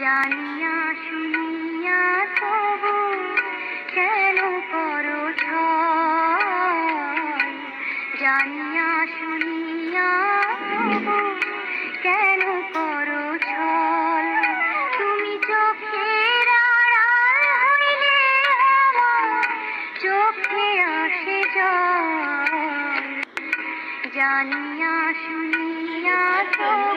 জানিয়া শুনিয়া তবু কেন করো ছল? জানিয়া শুনিয়া তবু কেন করো ছল? তুমি চোখের আড়াল হইলে আমার চোখে আসে জল। জানিয়া শুনিয়া তবু